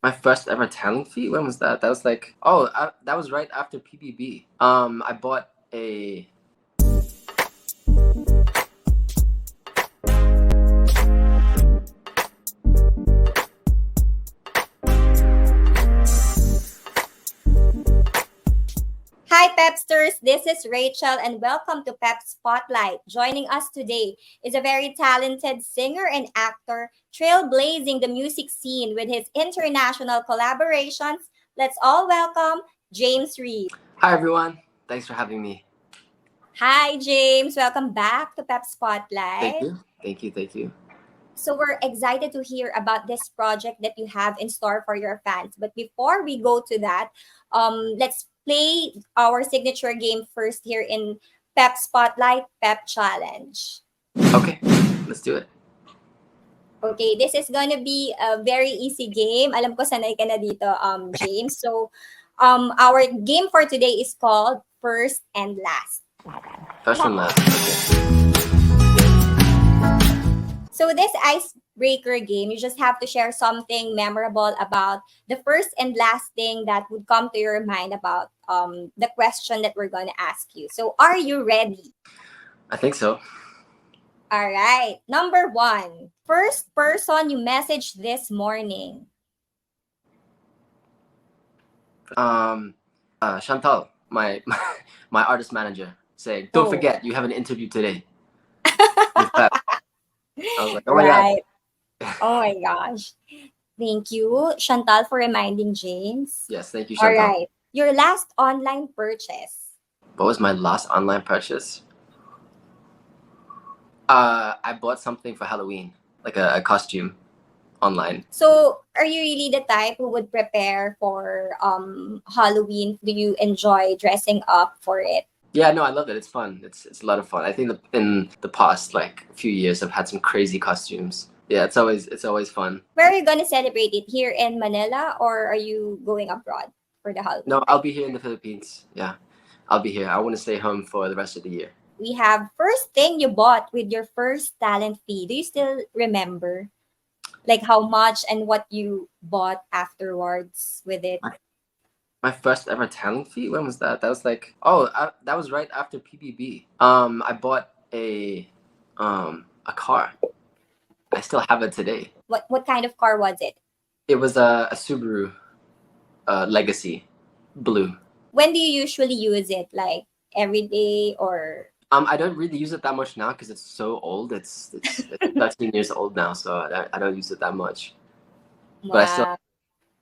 My first ever talent fee? When was that? That was like, that was right after PBB. I bought a... Hi, Pepsters! This is Rachelle and welcome to PEP Spotlight. Joining us today is a very talented singer and actor, trailblazing the music scene with his international collaborations. Let's all welcome James Reid. Hi, everyone. Thanks for having me. Hi, James. Welcome back to PEP Thank Spotlight. you. Thank you. Thank you. So we're excited to hear about this project that you have in store for your fans. But before we go to that, let's play our signature game first here in PEP Spotlight PEP Challenge. Okay, let's do it. Okay, this is gonna be a very easy game. Alam ko sanay ka na dito, James. So, our game for today is called First and Last. First and last. Okay. So this icebreaker game, you just have to share something memorable about the first and last thing that would come to your mind about the question that we're going to ask you. So are you ready? I think so. All right. Number 1. First person you messaged this morning. Chantal, my artist manager, saying, "Don't forget, you have an interview today." I was like, "Oh my Right. god!" Oh my gosh. Thank you, Chantal, for reminding James. Yes, thank you, All Chantal. right. Your last online purchase. What was my last online purchase? I bought something for Halloween, like a costume, online. So, are you really the type who would prepare for Halloween? Do you enjoy dressing up for it? Yeah, no, I love it. It's fun. It's a lot of fun. I think in the past like few years, I've had some crazy costumes. Yeah, it's always fun. Where are you gonna celebrate it? Here in Manila, or are you going abroad for the Halloween? No, I'll be here in the Philippines. Yeah, I'll be here. I want to stay home for the rest of the year. We have first thing you bought with your first talent fee. Do you still remember, like how much and what you bought afterwards with it? My first ever talent fee? When was that? That was like, that was right after PBB. I bought a car. I still have it today. What kind of car was it? It was a Subaru Legacy Blue. When do you usually use it? Like every day or? I don't really use it that much now because it's so old. It's 13 years old now, so I don't use it that much. Wow. But I still,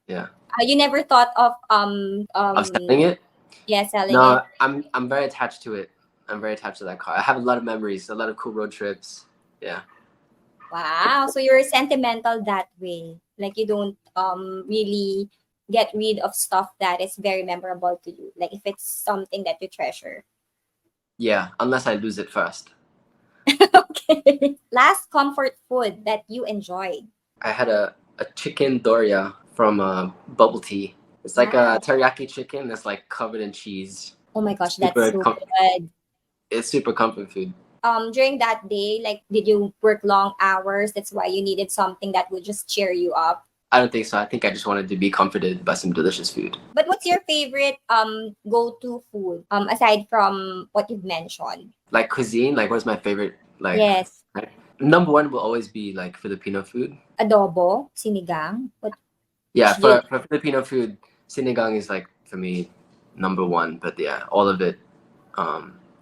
yeah. You never thought of Of selling it? Yeah, selling No, it. I'm very attached to it. I'm very attached to that car. I have a lot of memories, a lot of cool road trips. Yeah. Wow. So you're sentimental that way. Like you don't really get rid of stuff that is very memorable to you. Like if it's something that you treasure. Yeah, unless I lose it first. Okay. Last comfort food that you enjoyed. I had a chicken doria from Bubble Tea. It's like Wow. a teriyaki chicken that's like covered in cheese. Oh my gosh, that's Super so good. It's super comfort food. During that day, like did you work long hours? That's why you needed something that would just cheer you up. I don't think so. I think I just wanted to be comforted by some delicious food. But what's your favorite go-to food aside from what you've mentioned? Like cuisine, like what's my favorite? Like Yes. number one will always be like Filipino food. Adobo, sinigang. What? Yeah, Yeah. for Filipino food, sinigang is like for me number one. But yeah, all of it,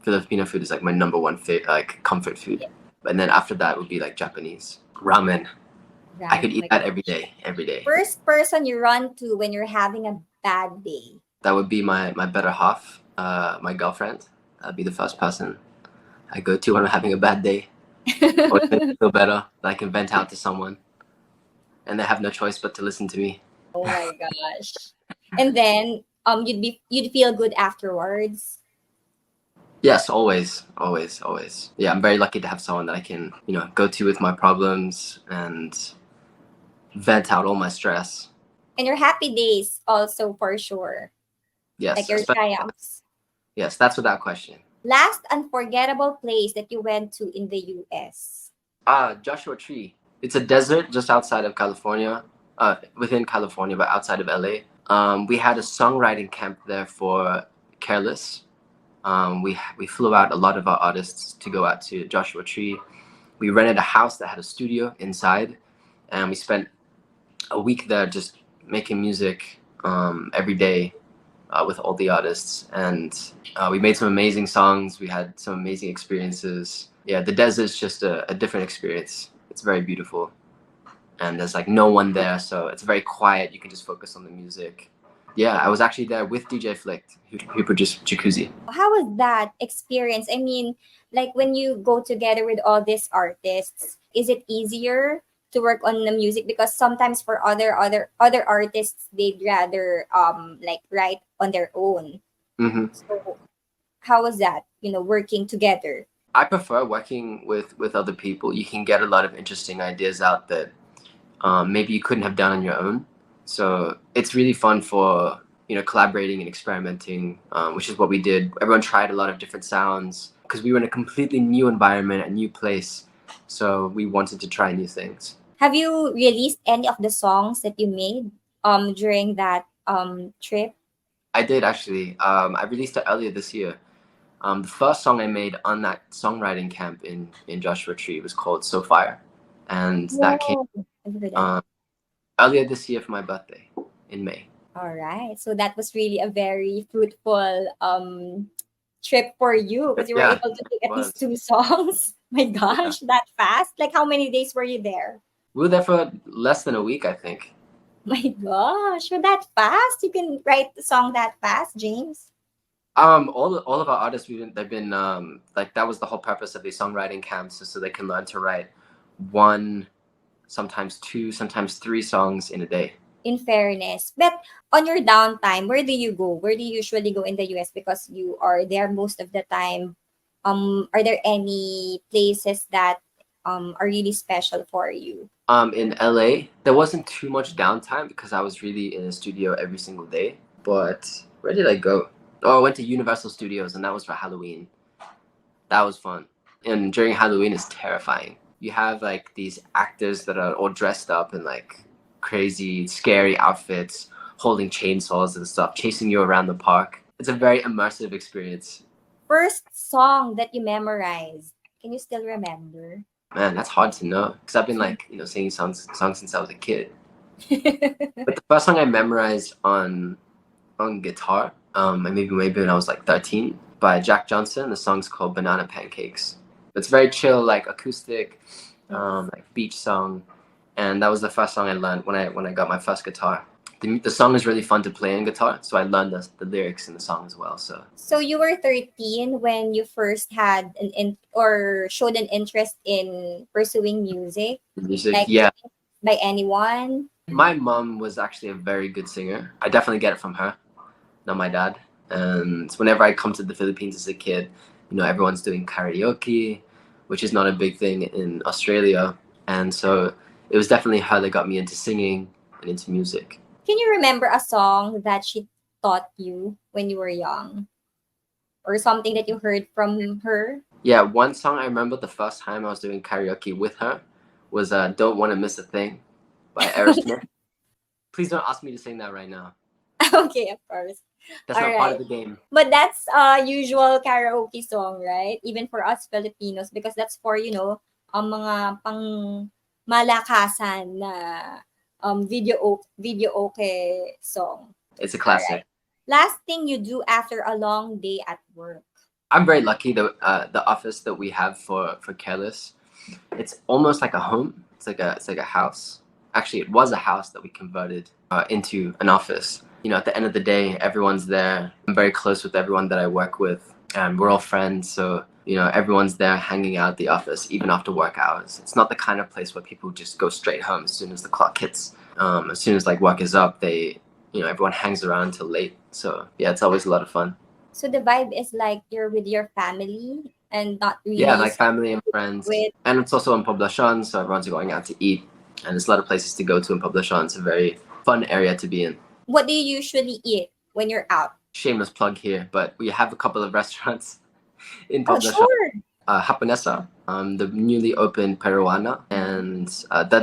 Filipino food is like my number one like comfort food. Yeah. And then after that would be like Japanese ramen. I could eat Right. that every day, every day. First person you run to when you're having a bad day. That would be my better half, my girlfriend. That'd be the first person I go to when I'm having a bad day. Or feel better, that I can vent out to someone, and they have no choice but to listen to me. Oh my gosh. And then you'd feel good afterwards. Yes, always, always, always. Yeah, I'm very lucky to have someone that I can, go to with my problems and vent out all my stress. And your happy days also for sure. Yes, Like your especially- triumphs. yes, that's without question. Last unforgettable place that you went to in the US. Joshua Tree. It's a desert just outside of California. within California, but outside of LA. We had a songwriting camp there for Careless. We flew out a lot of our artists to go out to Joshua Tree. We rented a house that had a studio inside, and we spent a week there just making music every day with all the artists. And we made some amazing songs. We had some amazing experiences. Yeah, the desert's just a different experience. It's very beautiful. And there's like no one there, so it's very quiet. You can just focus on the music. Yeah, I was actually there with DJ Flict, who produced Jacuzzi. How was that experience? I mean, like when you go together with all these artists, is it easier to work on the music? Because sometimes for other artists, they'd rather like write on their own. Mm-hmm. So how was that? Working together. I prefer working with other people. You can get a lot of interesting ideas out that maybe you couldn't have done on your own. So it's really fun for collaborating and experimenting, which is what we did. Everyone tried a lot of different sounds because we were in a completely new environment, a new place. So we wanted to try new things. Have you released any of the songs that you made during that trip? I did actually. I released it earlier this year. The first song I made on that songwriting camp in Joshua Tree was called So Fire. And that came earlier this year for my birthday in May. All right. So that was really a very fruitful trip for you because you were able to make at least 2 songs. My gosh, that fast? Like how many days were you there? We were there for less than a week, I think. My gosh, you're that fast? You can write the song that fast, James? All of our artists, they've been like that was the whole purpose of these songwriting camps, so they can learn to write 1, sometimes 2, sometimes 3 songs in a day. In fairness, but on your downtime, where do you go? Where do you usually go in the US because you are there most of the time? Are there any places that are really special for you? In LA, there wasn't too much downtime because I was really in a studio every single day. But where did I go? Oh, I went to Universal Studios, and that was for Halloween. That was fun. And during Halloween, it's terrifying. You have like these actors that are all dressed up in like crazy, scary outfits, holding chainsaws and stuff, chasing you around the park. It's a very immersive experience. First song that you memorized, can you still remember? Man, that's hard to know because I've been like singing songs since I was a kid. But the first song I memorized on guitar, maybe when I was like 13, by Jack Johnson. The song's called Banana Pancakes. It's very chill, like acoustic, like beach song, and that was the first song I learned when I got my first guitar. The song is really fun to play on guitar, so I learned the lyrics in the song as well. So you were 13 when you first had or showed an interest in pursuing music? Music, like, yeah. By anyone? My mom was actually a very good singer. I definitely get it from her, not my dad. And whenever I come to the Philippines as a kid, everyone's doing karaoke, which is not a big thing in Australia. And so it was definitely her that got me into singing and into music. Can you remember a song that she taught you when you were young? Or something that you heard from her? Yeah, one song I remember the first time I was doing karaoke with her was Don't Wanna Miss a Thing by Aerosmith. Please don't ask me to sing that right now. Okay, of course. That's not part of the game. But that's a usual karaoke song, right? Even for us Filipinos, because that's for, ang mga pang malakasan na video okay song. It's a classic. Right. Last thing you do after a long day at work. I'm very lucky that the office that we have for Careless, it's almost like a home. It's like a house. Actually, it was a house that we converted into an office. At the end of the day, everyone's there. I'm very close with everyone that I work with, and we're all friends. So, everyone's there hanging out at the office, even after work hours. It's not the kind of place where people just go straight home as soon as the clock hits. As soon as work is up, everyone hangs around until late. So, yeah, it's always a lot of fun. So the vibe is like you're with your family and not really... Yeah, like family and friends. And it's also in Poblacion, so everyone's going out to eat. And there's a lot of places to go to in Poblacion. It's a very fun area to be in. What do you usually eat when you're out? Shameless plug here, but we have a couple of restaurants in Poblacion. Oh, sure. Japonesa, the newly opened Peruana, and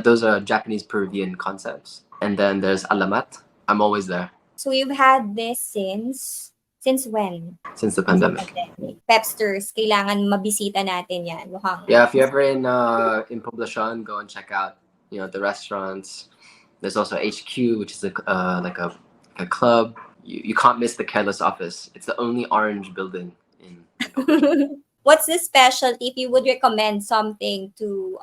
those are Japanese Peruvian concepts. And then there's Alamat. I'm always there So you've had this since when? since the Since the pandemic. pandemic. Pepsters, kailangan mabisita natin yan. Mukhang Yeah, if you're ever in Poblacion, go and check out the restaurants. There's also HQ, which is like a club. You can't miss the Careless Office. It's the only orange building in Poblacion. What's the specialty? If you would recommend something to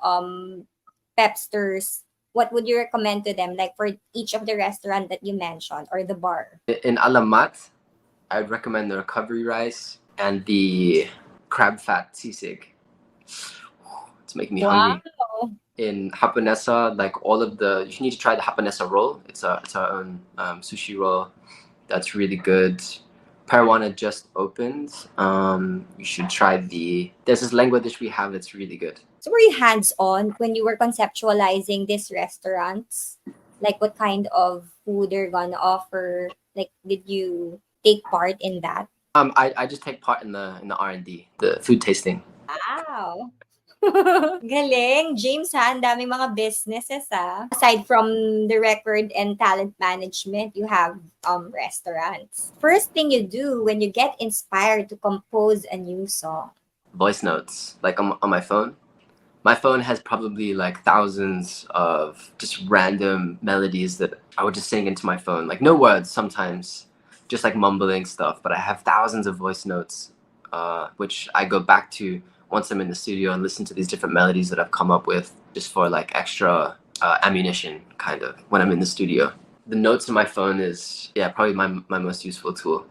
Pepsters, what would you recommend to them? Like for each of the restaurant that you mentioned or the bar? In Alamat, I'd recommend the recovery rice and the crab fat sisig. It's making me hungry. In Haponesa, like you need to try the Haponesa roll. It's our own sushi roll. That's really good. Parawana just opened. You should try there's this lengua dish we have that's really good. So were you hands-on when you were conceptualizing these restaurants? Like what kind of food they're gonna offer? Like did you take part in that? I just take part in the R&D, the food tasting. Wow. Galing. James, ha? Ang daming mga businesses, ha? Aside from the record and talent management, you have restaurants. First thing you do when you get inspired to compose a new song? Voice notes, like on my phone. My phone has probably like thousands of just random melodies that I would just sing into my phone. Like no words sometimes, just like mumbling stuff. But I have thousands of voice notes, which I go back to once I'm in the studio and listen to these different melodies that I've come up with just for like extra ammunition, kind of, when I'm in the studio. The notes in my phone is, probably my most useful tool.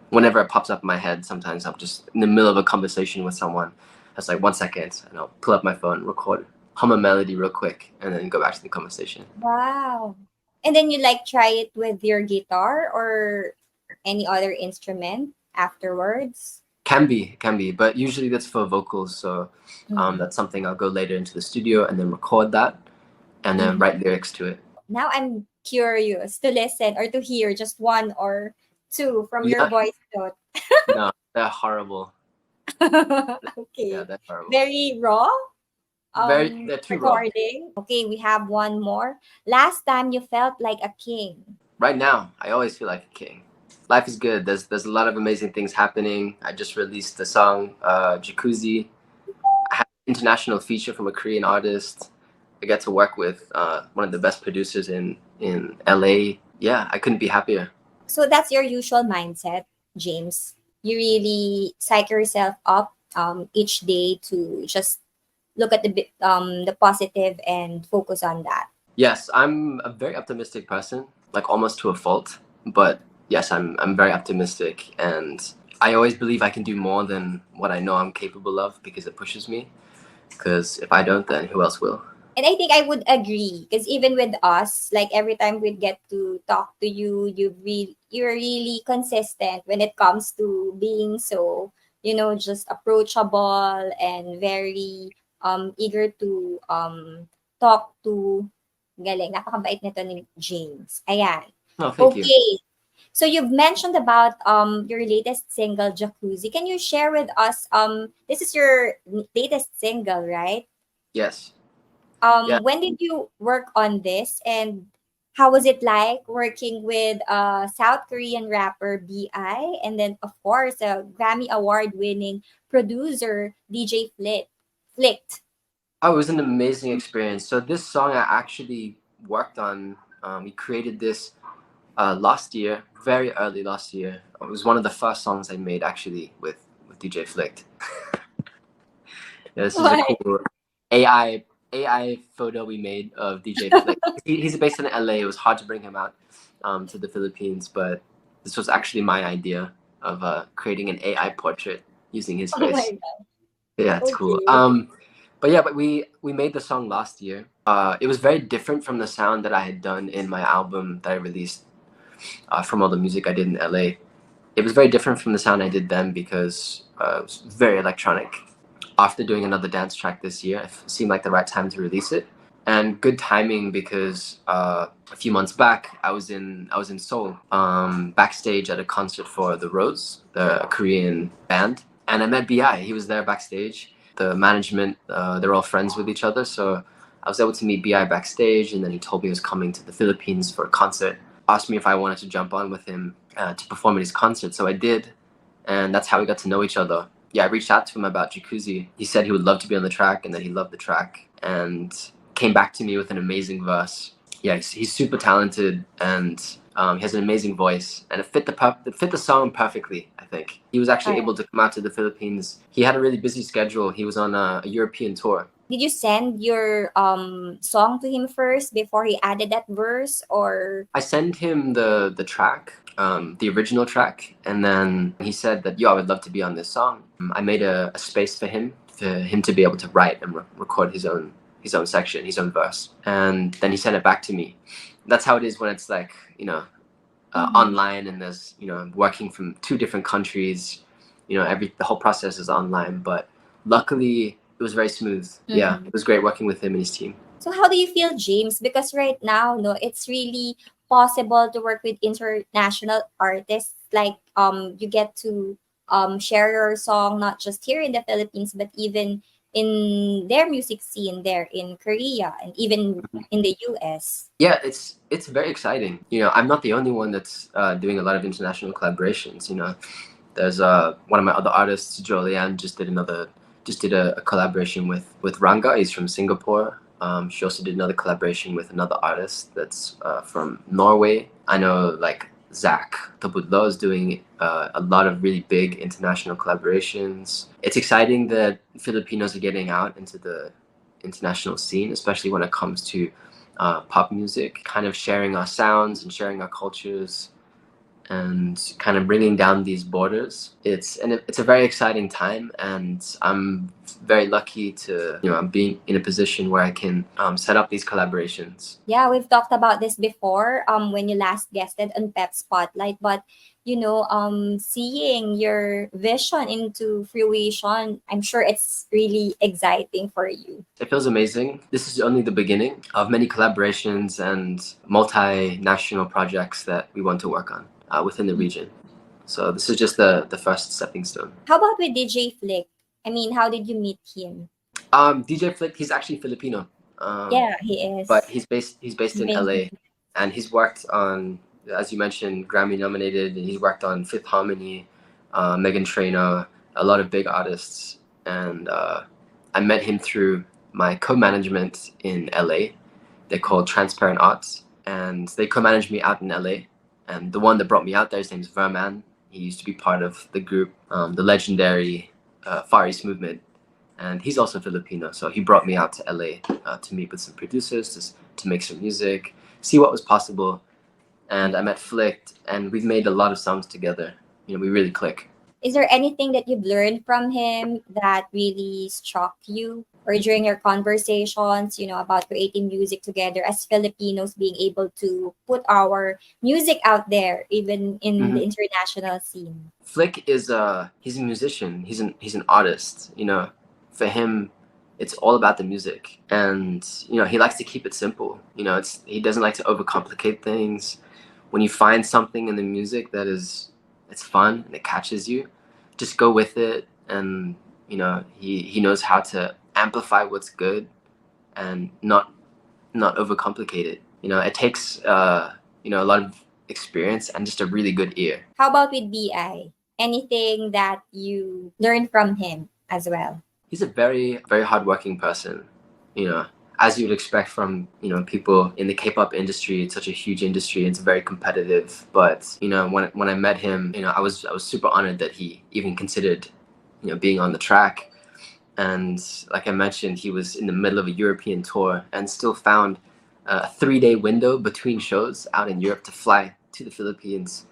Whenever it pops up in my head, sometimes I'm just in the middle of a conversation with someone. That's like 1 second, and I'll pull up my phone, record, hum a melody real quick, and then go back to the conversation. Wow. And then you like try it with your guitar or any other instrument afterwards? Can be, but usually that's for vocals. So that's something I'll go later into the studio and then record that, and then write lyrics to it. Now I'm curious to listen or to hear just one or two from your voice note. No, they're horrible. Okay. Yeah, they're horrible. Very raw? They're too recording. Raw. Okay, we have one more. Last time you felt like a king. Right now, I always feel like a king. Life is good. There's a lot of amazing things happening. I just released the song Jacuzzi. I had an international feature from a Korean artist. I get to work with one of the best producers in LA. Yeah, I couldn't be happier. So that's your usual mindset, James. You really psych yourself up each day to just look at the positive and focus on that. Yes, I'm a very optimistic person, like almost to a fault. But yes, I'm very optimistic, and I always believe I can do more than what I know I'm capable of because it pushes me. Because if I don't, then who else will? And I think I would agree because even with us, like every time we get to talk to you, you're really consistent when it comes to being so, just approachable and very eager to talk to. Galing, napakabait nito ni James. Ayan. Oh, thank you. Okay. So you've mentioned about your latest single, Jacuzzi. Can you share with us this is your latest single, right? Yes. When did you work on this, and how was it like working with South Korean rapper BI, and then of course a Grammy award winning producer DJ Flict? Oh, it was an amazing experience. So this song I actually worked on. We created this last year, very early last year. It was one of the first songs I made actually with DJ Flict. This is a cool AI photo we made of DJ Flict. He's based in LA. It was hard to bring him out to the Philippines, but this was actually my idea of creating an AI portrait using his face. Oh my God. Yeah, it's cool. But we made the song last year. It was very different from the sound that I had done in my album that I released from all the music I did in LA. It was very different from the sound I did then because it was very electronic. After doing another dance track this year, it seemed like the right time to release it, and good timing because a few months back I was in Seoul, backstage at a concert for The Rose, the Korean band, and I met BI. He was there backstage. The management, they're all friends with each other, so I was able to meet BI backstage, and then he told me he was coming to the Philippines for a concert. Asked me if I wanted to jump on with him to perform at his concert, so I did, and that's how we got to know each other. Yeah, I reached out to him about Jacuzzi. He said he would love to be on the track and that he loved the track, and came back to me with an amazing verse. Yeah, he's super talented, and he has an amazing voice, and it fit the song perfectly. I think he was actually able to come out to the Philippines. He had a really busy schedule. He was on a European tour. Did you send your song to him first before he added that verse, or I sent him the track, the original track, and then he said that, yo, I would love to be on this song. I made a space for him to be able to write and record his own section, his own verse, and then he sent it back to me. That's how it is when it's like, online, and there's, working from two different countries. The whole process is online, but luckily it was very smooth. Yeah, it was great working with him and his team. So how do you feel, James? Because right now, no, it's really possible to work with international artists. Like you get to share your song not just here in the Philippines, but even in their music scene there in Korea and even in the US. Yeah, it's very exciting. I'm not the only one that's doing a lot of international collaborations. There's one of my other artists, Jolian, just did a collaboration with Ranga. He's from Singapore. She also did another collaboration with another artist that's from Norway. I know like Zach Tabudlo is doing a lot of really big international collaborations. It's exciting that Filipinos are getting out into the international scene, especially when it comes to pop music, kind of sharing our sounds and sharing our cultures, and kind of bringing down these borders. It's a very exciting time, and I'm very lucky to I'm being in a position where I can set up these collaborations. Yeah, we've talked about this before when you last guested on PEP Spotlight, but seeing your vision into fruition, I'm sure it's really exciting for you. It feels amazing. This is only the beginning of many collaborations and multinational projects that we want to work on within the region. So this is just the first stepping stone. How about with DJ Flict? I mean, how did you meet him? DJ Flict, he's actually Filipino. Yeah, he is. But he's based in LA, and he's worked on, as you mentioned, Grammy nominated, and he's worked on Fifth Harmony, Megan Trainor, a lot of big artists. And I met him through my co-management in LA. They're called Transparent Arts, and they co-managed me out in LA. And the one that brought me out there, his name's Verman. He used to be part of the group, the legendary Far East Movement. And he's also Filipino, so he brought me out to LA to meet with some producers, to make some music, see what was possible. And I met Flict, and we've made a lot of songs together. We really click. Is there anything that you've learned from him that really struck you, or during your conversations, about creating music together as Filipinos, being able to put our music out there, even in the international scene? Flick he's a musician. He's an artist. For him, it's all about the music, and he likes to keep it simple. He doesn't like to overcomplicate things. When you find something in the music that it's fun and it catches you, just go with it. And he knows how to amplify what's good and not overcomplicate it. It takes a lot of experience and just a really good ear. How about with BI? Anything that you learned from him as well? He's a very, very hardworking person, as you would expect from, people in the K-pop industry. It's such a huge industry. It's very competitive. But, when I met him, I was super honored that he even considered, being on the track. And like I mentioned, he was in the middle of a European tour and still found a 3-day window between shows out in Europe to fly to the Philippines,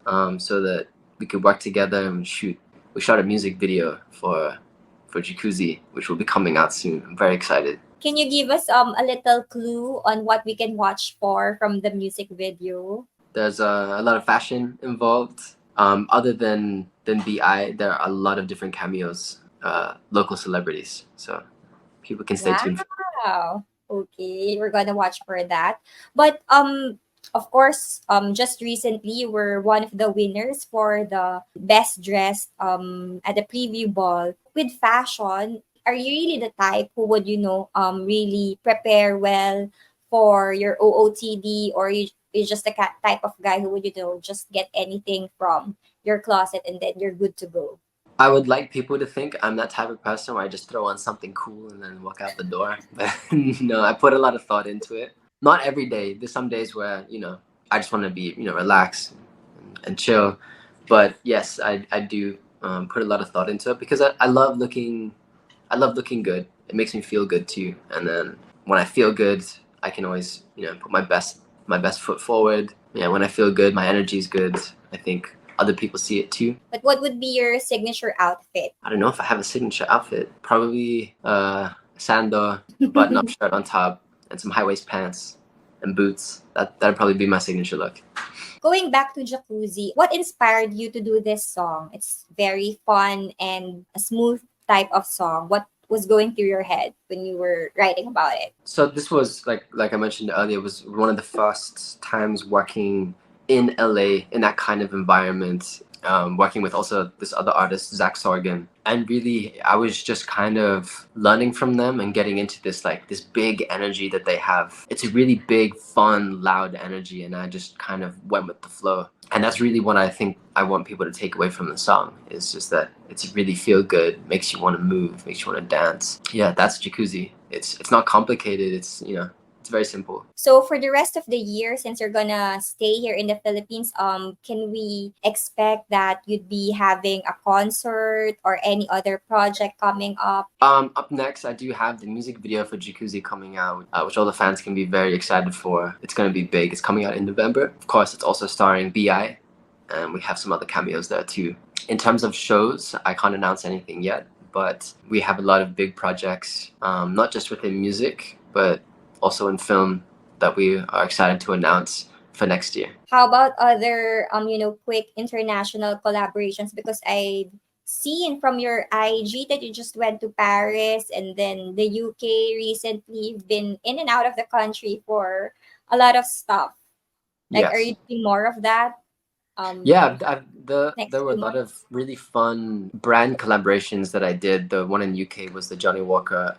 so that we could work together and shoot. We shot a music video for Jacuzzi, which will be coming out soon. I'm very excited. Can you give us a little clue on what we can watch from the music video? There's a lot of fashion involved. Other than BI, there are a lot of different cameos, local celebrities. So people can stay tuned. Wow. Okay, we're gonna watch for that. But of course, just recently you were one of the winners for the best dressed at the preview ball. With fashion, Are you really the type who would, really prepare well for your OOTD, or you just the type of guy who would, just get anything from your closet and then you're good to go? I would like people to think I'm that type of person where I just throw on something cool and then walk out the door. But no, I put a lot of thought into it. Not every day. There's some days where, I just want to be, relax and chill. But yes, I do put a lot of thought into it because I love looking good. It makes me feel good too. And then when I feel good, I can always, put my best foot forward. Yeah, when I feel good, my energy is good. I think other people see it too. But what would be your signature outfit? I don't know if I have a signature outfit. Probably sandal, button-up shirt on top, and some high-waist pants and boots. That'd probably be my signature look. Going back to Jacuzzi, what inspired you to do this song? It's very fun and a smooth type of song. What was going through your head when you were writing about it? So this was like I mentioned earlier, was one of the first times working in LA in that kind of environment. Working with also this other artist, Zach Sorgan, and really I was just kind of learning from them and getting into this big energy that they have. It's a really big, fun, loud energy, and I just kind of went with the flow. And that's really what I think I want people to take away from the song. Is just that it's really feel good, makes you want to move, makes you want to dance. Yeah, that's Jacuzzi. It's not complicated. It's very simple. So for the rest of the year, since you're gonna stay here in the Philippines, can we expect that you'd be having a concert or any other project coming up? Up next, I do have the music video for Jacuzzi coming out, which all the fans can be very excited for. It's going to be big. It's coming out in November. Of course, it's also starring BI, and we have some other cameos there too. In terms of shows, I can't announce anything yet, but we have a lot of big projects, not just within music, but also in film that we are excited to announce for next year. How about other quick international collaborations? Because I've seen from your IG that you just went to Paris and then the UK recently. You've been in and out of the country for a lot of stuff. Like, are Yes. you doing more of that? Yeah, Next there were a few lot months? of really fun brand collaborations that I did. The one in UK was the Johnny Walker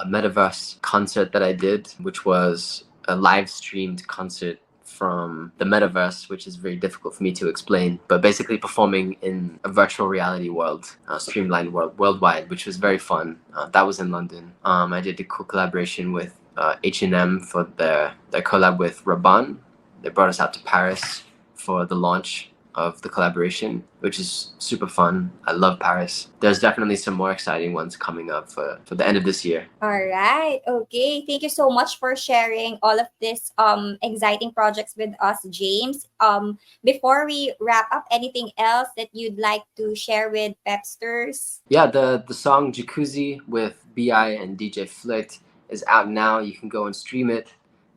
Metaverse concert that I did, which was a live streamed concert from the metaverse, which is very difficult for me to explain, but basically performing in a virtual reality world, streamlined worldwide, which was very fun. That was in London. I did a cool collaboration with H&M for their collab with Raban. They brought us out to Paris for the launch of the collaboration, which is super fun. I love Paris. There's definitely some more exciting ones coming up for the end of this year. All right. Okay. Thank you so much for sharing all of this exciting projects with us, James. Before we wrap up, anything else that you'd like to share with Pepsters? Yeah, the song Jacuzzi with BI and DJ Flict is out now. You can go and stream it.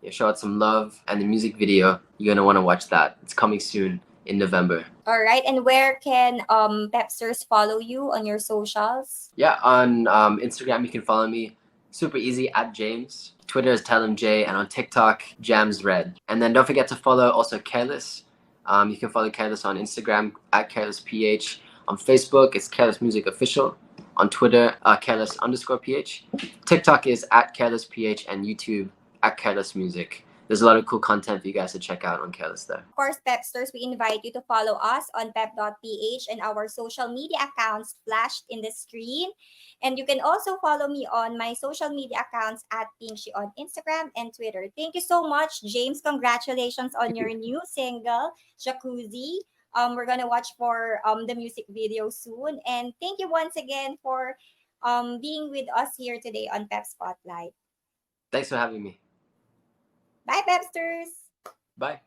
Show it some love, and the music video, you're gonna want to watch that. It's coming soon in November. All right. And where can Pepsters follow you on your socials? Yeah, on Instagram you can follow me. Super easy at James. Twitter is Tell Him J, and on TikTok James Reid. And then don't forget to follow also Careless. You can follow Careless on Instagram at careless.ph. On Facebook it's Careless Music Official. On Twitter careless_ph. TikTok is at careless.ph, and YouTube at Careless Music. There's a lot of cool content for you guys to check out on Careless there. Of course, Pepsters, we invite you to follow us on PEP.ph and our social media accounts flashed in the screen. And you can also follow me on my social media accounts at Pinchy on Instagram and Twitter. Thank you so much, James. Congratulations on your new single, Jacuzzi. We're gonna watch for the music video soon. And thank you once again for being with us here today on PEP Spotlight. Thanks for having me. Bye, Pepsters. Bye.